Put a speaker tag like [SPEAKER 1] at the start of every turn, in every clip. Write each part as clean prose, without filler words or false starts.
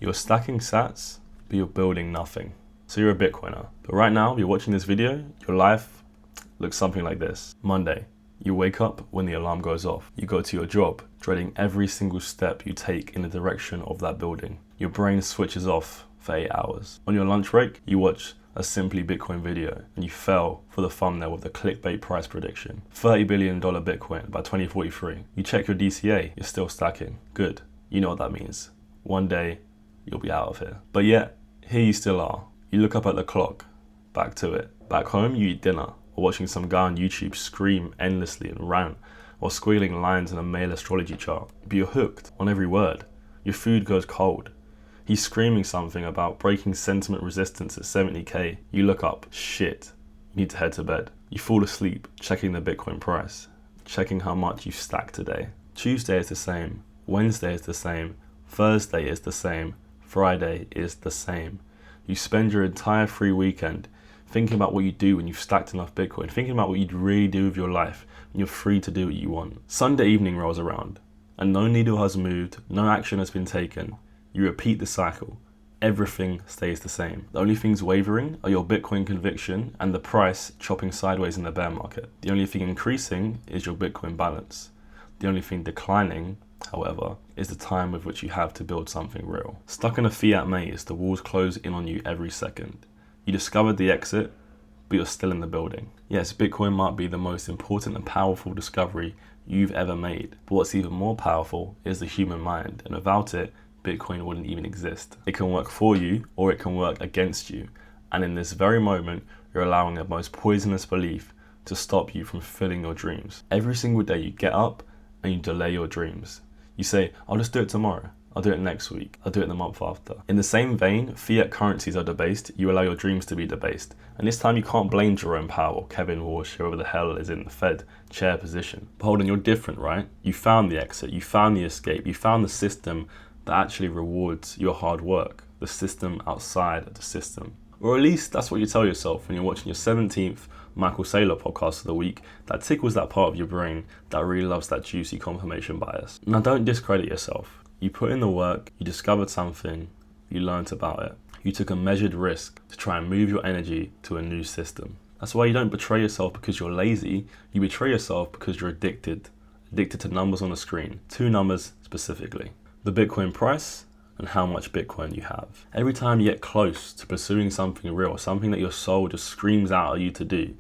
[SPEAKER 1] You're stacking sats, but you're building nothing. So you're a Bitcoiner. But right now, you're watching this video, your life looks something like this. Monday, you wake up when the alarm goes off. You go to your job, dreading every single step you take in the direction of that building. Your brain switches off for 8 hours. On your lunch break, you watch a Simply Bitcoin video and you fell for the thumbnail with the clickbait price prediction. $30 billion Bitcoin by 2043. You check your DCA, you're still stacking. Good. You know what that means. One day, you'll be out of here. But yet, here you still are. You look up at the clock, back to it. Back home, you eat dinner, or watching some guy on YouTube scream endlessly and rant, or squiggling lines in a male astrology chart. But you're hooked on every word. Your food goes cold. He's screaming something about breaking sentiment resistance at 70k. You look up, shit, you need to head to bed. You fall asleep, checking the Bitcoin price, checking how much you stacked today. Tuesday is the same, Wednesday is the same, Thursday is the same, Friday is the same. You spend your entire free weekend thinking about what you do when you've stacked enough Bitcoin, thinking about what you'd really do with your life when you're free to do what you want. Sunday evening rolls around and no needle has moved, no action has been taken. You repeat the cycle. Everything stays the same. The only things wavering are your Bitcoin conviction and the price chopping sideways in the bear market. The only thing increasing is your Bitcoin balance. The only thing declining, however, is the time with which you have to build something real. Stuck in a fiat maze, the walls close in on you every second. You discovered the exit, but you're still in the building. Yes, Bitcoin might be the most important and powerful discovery you've ever made, but what's even more powerful is the human mind, and without it, Bitcoin wouldn't even exist. It can work for you or it can work against you, and in this very moment, you're allowing the most poisonous belief to stop you from fulfilling your dreams. Every single day you get up and you delay your dreams. You say, I'll just do it tomorrow. I'll do it next week. I'll do it the month after. In the same vein, fiat currencies are debased. You allow your dreams to be debased. And this time you can't blame Jerome Powell or Kevin Walsh, whoever the hell is in the Fed chair position. But hold on, you're different, right? You found the exit. You found the escape. You found the system that actually rewards your hard work. The system outside of the system. Or at least that's what you tell yourself when you're watching your 17th Michael Saylor podcast of the week that tickles that part of your brain that really loves that juicy confirmation bias. Now don't discredit yourself. You put in the work, you discovered something, you learnt about it. You took a measured risk to try and move your energy to a new system. That's why you don't betray yourself because you're lazy, you betray yourself because you're addicted to numbers on the screen, 2 numbers specifically. The Bitcoin price and how much Bitcoin you have. Every time you get close to pursuing something real, something that your soul just screams out at you to do,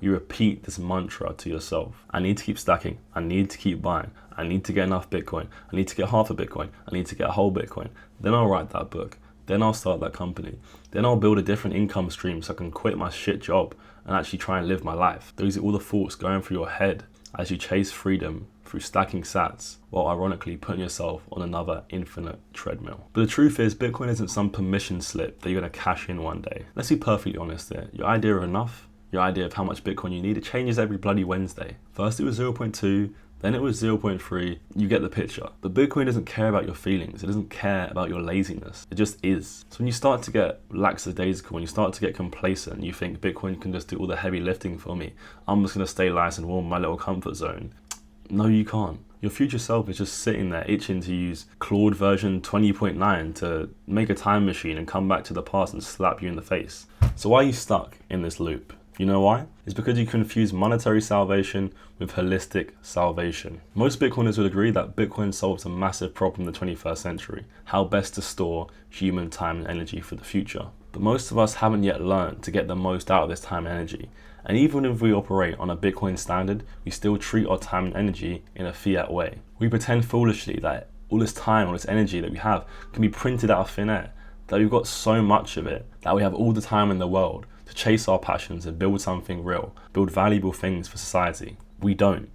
[SPEAKER 1] you repeat this mantra to yourself. I need to keep stacking. I need to keep buying. I need to get enough Bitcoin. I need to get half a Bitcoin. I need to get a whole Bitcoin. Then I'll write that book. Then I'll start that company. Then I'll build a different income stream so I can quit my shit job and actually try and live my life. Those are all the thoughts going through your head as you chase freedom through stacking sats, while ironically putting yourself on another infinite treadmill. But the truth is, Bitcoin isn't some permission slip that you're going to cash in one day. Let's be perfectly honest here. Your idea of enough, your idea of how much Bitcoin you need, it changes every bloody Wednesday. First it was 0.2, then it was 0.3, you get the picture. But Bitcoin doesn't care about your feelings, it doesn't care about your laziness, it just is. So when you start to get lackadaisical, when you start to get complacent, you think Bitcoin can just do all the heavy lifting for me, I'm just going to stay nice and warm in my little comfort zone. No, you can't. Your future self is just sitting there itching to use Claude version 20.9 to make a time machine and come back to the past and slap you in the face. So why are you stuck in this loop? You know why? It's because you confuse monetary salvation with holistic salvation. Most Bitcoiners would agree that Bitcoin solves a massive problem in the 21st century, how best to store human time and energy for the future. But most of us haven't yet learned to get the most out of this time and energy. And even if we operate on a Bitcoin standard, we still treat our time and energy in a fiat way. We pretend foolishly that all this time, all this energy that we have can be printed out of thin air, that we've got so much of it, that we have all the time in the world to chase our passions and build something real, build valuable things for society. We don't.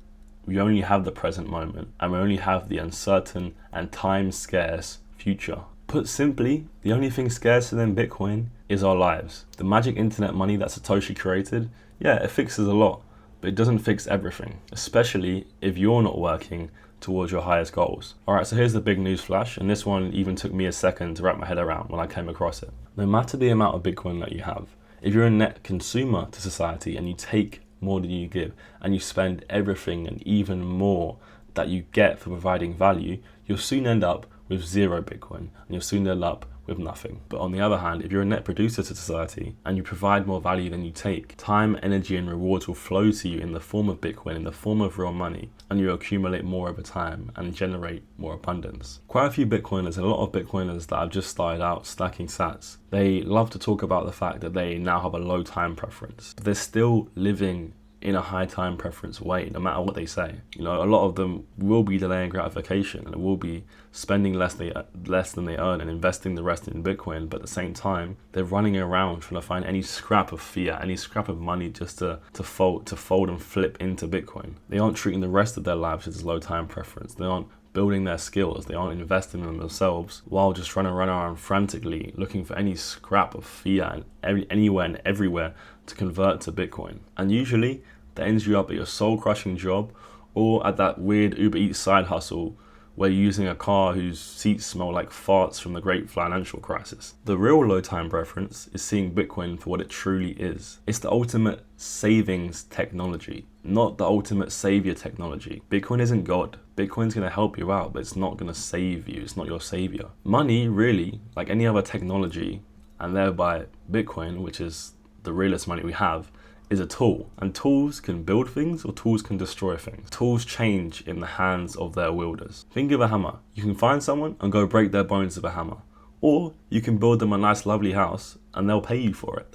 [SPEAKER 1] We only have the present moment, and we only have the uncertain and time-scarce future. Put simply, the only thing scarcer than Bitcoin is our lives. The magic internet money that Satoshi created, yeah, it fixes a lot, but it doesn't fix everything, especially if you're not working towards your highest goals. Alright, so here's the big news flash, and this one even took me a second to wrap my head around when I came across it. No matter the amount of Bitcoin that you have, if you're a net consumer to society and you take more than you give, and you spend everything and even more that you get for providing value, you'll soon end up with 0 Bitcoin, and you'll soon end up with nothing. But on the other hand, if you're a net producer to society and you provide more value than you take, time, energy, and rewards will flow to you in the form of Bitcoin, in the form of real money, and you accumulate more over time and generate more abundance. Quite a few Bitcoiners, and a lot of Bitcoiners that have just started out stacking sats, they love to talk about the fact that they now have a low time preference, but they're still living in a high time preference way, no matter what they say. You know, a lot of them will be delaying gratification and will be spending less than they earn and investing the rest in Bitcoin, but at the same time, they're running around trying to find any scrap of fiat, any scrap of money just to fold and flip into Bitcoin. They aren't treating the rest of their lives as low time preference. They aren't building their skills. They aren't investing in themselves while just trying to run around frantically looking for any scrap of fiat anywhere and everywhere to convert to Bitcoin. And usually that ends you up at your soul-crushing job or at that weird Uber Eats side hustle where you're using a car whose seats smell like farts from the great financial crisis. The real low time preference is seeing Bitcoin for what it truly is. It's the ultimate savings technology, not the ultimate savior technology. Bitcoin isn't God. Bitcoin's going to help you out, but it's not going to save you. It's not your savior. Money, really, like any other technology, and thereby Bitcoin, which is the realest money we have, is a tool, and tools can build things or tools can destroy things. Tools change in the hands of their wielders. Think of a hammer. You can find someone and go break their bones with a hammer, or you can build them a nice lovely house and they'll pay you for it.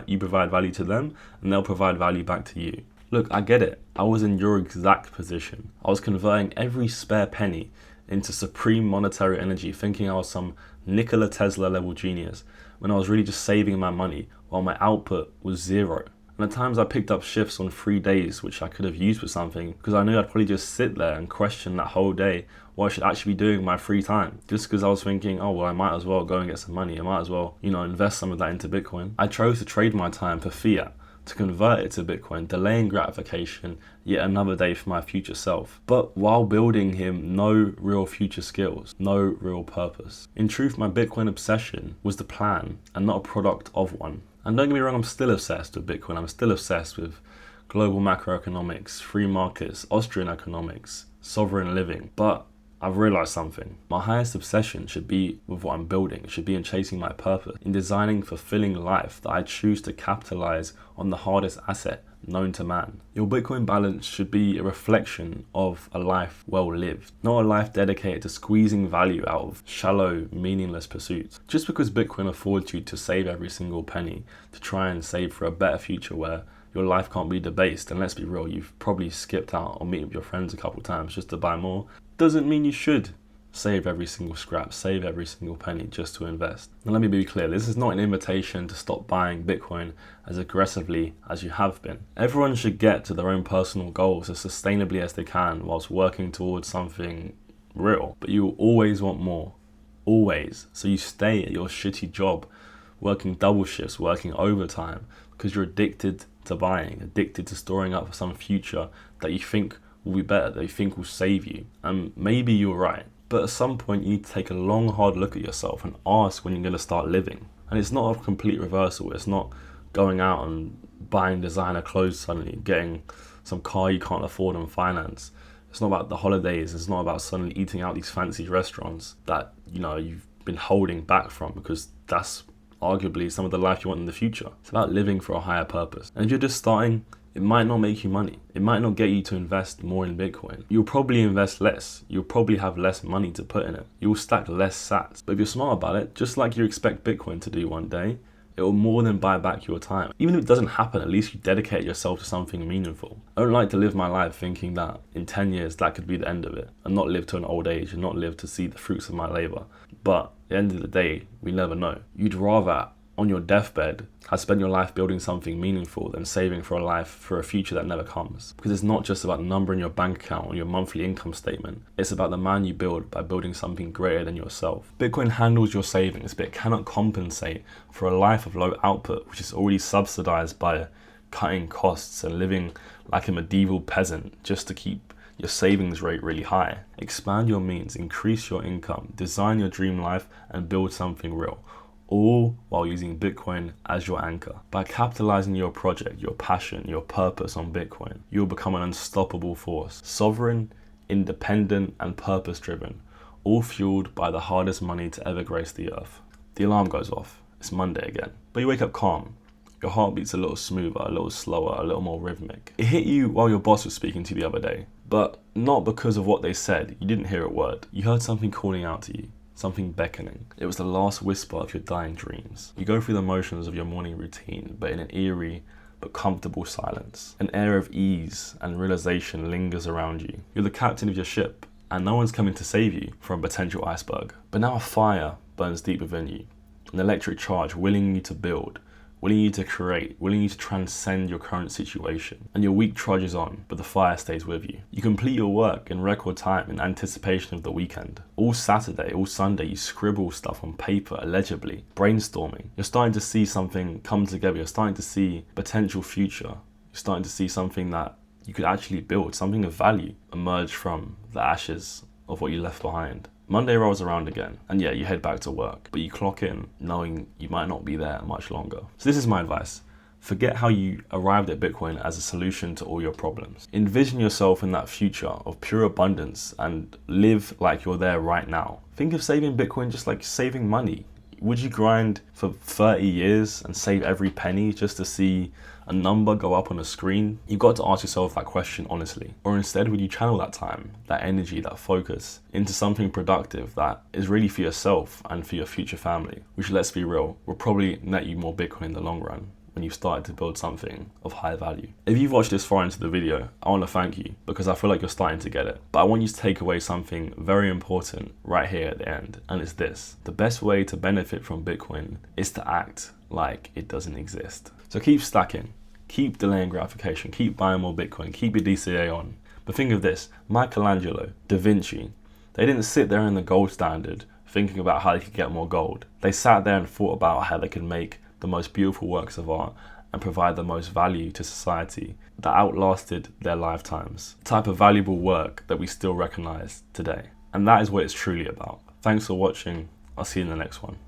[SPEAKER 1] You provide value to them and they'll provide value back to you. Look, I get it. I was in your exact position. I was converting every spare penny into supreme monetary energy, thinking I was some Nikola Tesla level genius, when I was really just saving my money while my output was 0. And at times I picked up shifts on 3 days which I could have used for something, because I knew I'd probably just sit there and question that whole day what I should actually be doing with my free time. Just because I was thinking, oh well, I might as well go and get some money. I might as well, invest some of that into Bitcoin. I chose to trade my time for fiat, to convert it to Bitcoin, delaying gratification yet another day for my future self. But while building him no real future skills, no real purpose. In truth, my Bitcoin obsession was the plan and not a product of one. And don't get me wrong, I'm still obsessed with Bitcoin. I'm still obsessed with global macroeconomics, free markets, Austrian economics, sovereign living. But I've realized something. My highest obsession should be with what I'm building. It should be in chasing my purpose, in designing fulfilling life that I choose to capitalize on the hardest asset known to man. Your Bitcoin balance should be a reflection of a life well lived, not a life dedicated to squeezing value out of shallow, meaningless pursuits. Just because Bitcoin affords you to save every single penny, to try and save for a better future where your life can't be debased, and let's be real, you've probably skipped out on meeting with your friends a couple times just to buy more, doesn't mean you should save every single scrap, save every single penny just to invest. Now let me be clear, this is not an invitation to stop buying Bitcoin as aggressively as you have been. Everyone should get to their own personal goals as sustainably as they can whilst working towards something real. But you will always want more, always. So you stay at your shitty job, working double shifts, working overtime, because you're addicted to buying, addicted to storing up for some future that you think will be better, that you think will save you. And maybe you're right. But at some point you need to take a long, hard look at yourself and ask when you're going to start living. And it's not a complete reversal. It's not going out and buying designer clothes suddenly, getting some car you can't afford on finance. It's not about the holidays. It's not about suddenly eating out these fancy restaurants that, you've been holding back from, because that's arguably some of the life you want in the future. It's about living for a higher purpose. And if you're just starting, it might not make you money. It might not get you to invest more in Bitcoin. You'll probably invest less. You'll probably have less money to put in it. You'll stack less sats. But if you're smart about it, just like you expect Bitcoin to do one day, it will more than buy back your time. Even if it doesn't happen, at least you dedicate yourself to something meaningful. I don't like to live my life thinking that in 10 years that could be the end of it, and not live to an old age and not live to see the fruits of my labor. But at the end of the day, we never know. You'd rather, on your deathbed, have spent your life building something meaningful than saving for a future that never comes. Because it's not just about the number in your bank account or your monthly income statement. It's about the man you build by building something greater than yourself. Bitcoin handles your savings, but it cannot compensate for a life of low output, which is already subsidized by cutting costs and living like a medieval peasant just to keep your savings rate really high. Expand your means, increase your income, design your dream life, and build something real. All while using Bitcoin as your anchor. By capitalizing your project, your passion, your purpose on Bitcoin, you'll become an unstoppable force. Sovereign, independent, and purpose-driven. all fueled by the hardest money to ever grace the earth. The alarm goes off. It's Monday again. But you wake up calm. Your heart beats a little smoother, a little slower, a little more rhythmic. It hit you while your boss was speaking to you the other day, but not because of what they said. You didn't hear a word. You heard something calling out to you, something beckoning. It was the last whisper of your dying dreams. You go through the motions of your morning routine, but in an eerie but comfortable silence. An air of ease and realization lingers around you. You're the captain of your ship, and no one's coming to save you from a potential iceberg. But now a fire burns deep within you, an electric charge willing you to build, willing you to create, willing you to transcend your current situation. And your week trudges on, but the fire stays with you. You complete your work in record time in anticipation of the weekend. All Saturday, all Sunday, you scribble stuff on paper, illegibly, brainstorming. You're starting to see something come together. You're starting to see potential future. You're starting to see something that you could actually build, something of value, emerge from the ashes of what you left behind. Monday rolls around again, and yeah, you head back to work, but you clock in knowing you might not be there much longer. So this is my advice. Forget how you arrived at Bitcoin as a solution to all your problems. Envision yourself in that future of pure abundance and live like you're there right now. Think of saving Bitcoin just like saving money. Would you grind for 30 years and save every penny just to see a number go up on a screen? You've got to ask yourself that question honestly. Or instead, would you channel that time, that energy, that focus into something productive that is really for yourself and for your future family? Which, let's be real, will probably net you more Bitcoin in the long run when you've started to build something of high value. If you've watched this far into the video, I want to thank you because I feel like you're starting to get it. But I want you to take away something very important right here at the end, and it's this. The best way to benefit from Bitcoin is to act like it doesn't exist. So keep stacking, keep delaying gratification, keep buying more Bitcoin, keep your DCA on. But think of this, Michelangelo, Da Vinci, they didn't sit there in the gold standard thinking about how they could get more gold. They sat there and thought about how they could make the most beautiful works of art and provide the most value to society that outlasted their lifetimes. The type of valuable work that we still recognize today. And that is what it's truly about. Thanks for watching. I'll see you in the next one.